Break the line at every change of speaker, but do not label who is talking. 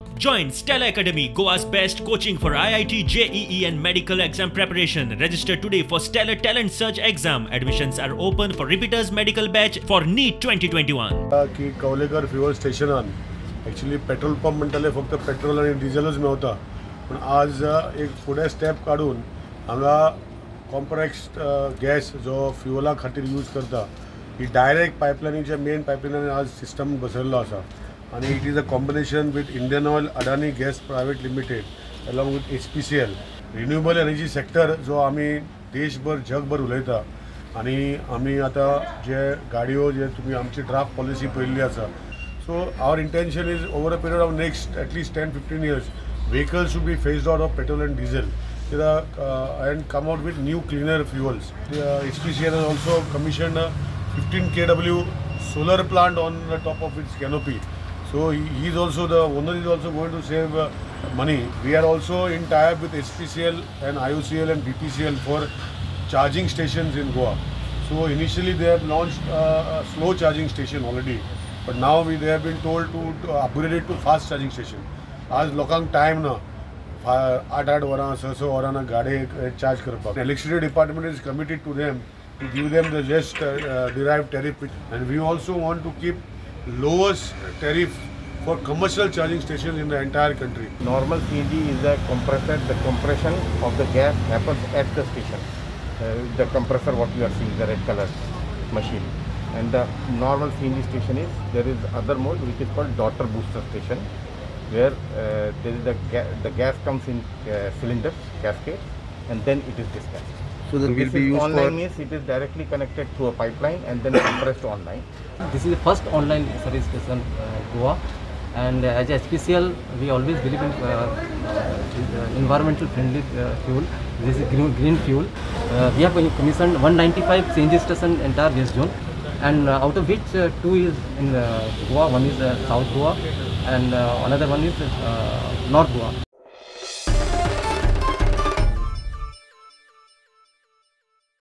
Join Stella Academy, Goa's best coaching for IIT, JEE and medical exam preparation. Register today for Stellar Talent Search exam. Admissions are open for repeaters medical batch for NEET 2021.
की कवलेकर fuel स्टेशनान actually petrol pump म्हणटाले फक्त petrol आणि डिझेलच मेवता, पण आज एक फुडें step काडून हांगा कॉम्प्रेस्ड गॅस जो फ्युअला खातीर यूज करता ही डायरेक्ट पायपलायनीच्या मेन पायपलायनीन आज सिस्टम बसयल्लो आसा आणि it is a combination with Indian oil Adani gas private limited along with HPCL renewable energy sector जो आमी देशभर जगभर उलयता आणि आमी आतां जे गाडयो जे तुमी आमची ड्राफ्ट पॉलिसी पळयल्ली आसा. So our intention is over a period of next at least 10-15 years vehicles should be phased out of petrol and diesel and come out with new cleaner fuels. HPCL has also commissioned a 15 kW solar plant on the top of its canopy. So he is also, the owner is also going to save money. We are also in tie-up with HPCL and IOCL and BPCL for charging stations in Goa. So initially they have launched a slow charging station already, but now they have been told to upgrade it to fast charging station. आज लोकांक time ना 8 वरां 6 वरां गाडी charge करपाक. Electricity department is committed to them to give them the just derived tariff, and we also want to keep lowest tariff for commercial charging stations in the entire country.
Normal CNG is a compressor. The compression of the gas happens at the station. The compressor, what you are seeing, the red color machine. And the normal CNG station is, there is other mode which is called daughter booster station, where there is the gas comes in cylinders, cascade, and then it is dispatched.
So that will be used
online means it is directly connected to a pipeline and then compressed online.
This is the first online service station Goa, and as HPCL we always believe in environmental friendly fuel. This is green fuel. We have commissioned 195 CNG station entire West Zone, and out of which 2 is in Goa, one is South Goa, and another one is North Goa.